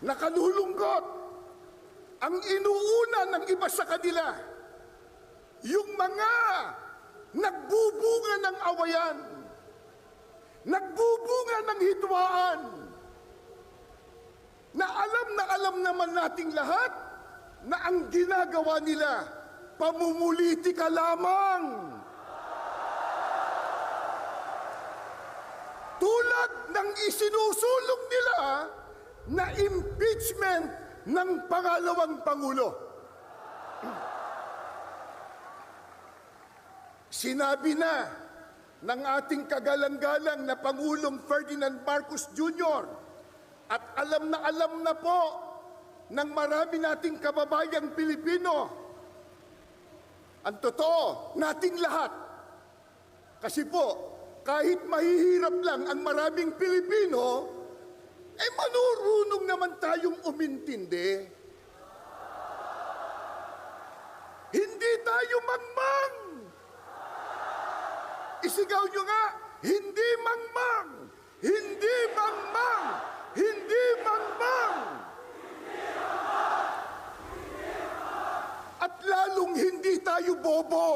nakalulungkot. Ang inuuna ng iba sa kanila, yung mga nagbubunga ng awayan, nagbubunga ng hidwaan, na alam naman nating lahat na ang ginagawa nila, pamumulitika lamang. Tulad ng isinusulong nila na impeachment ng pangalawang Pangulo. Sinabi na ng ating kagalang-galang na Pangulong Ferdinand Marcos Jr. at alam na po ng marami nating kababayang Pilipino ang totoo nating lahat. Kasi po, kahit mahihirap lang ang maraming Pilipino, manurunong naman tayong umintindi. Hindi tayo mangmang. Isigaw nyo nga, hindi mangmang! Hindi mangmang! Hindi mangmang! At lalong hindi tayo bobo.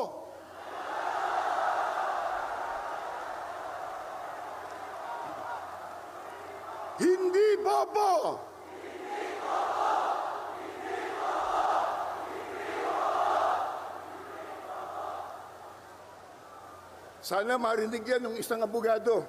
Hindi bobo! Sana marinig yan ng isang abogado.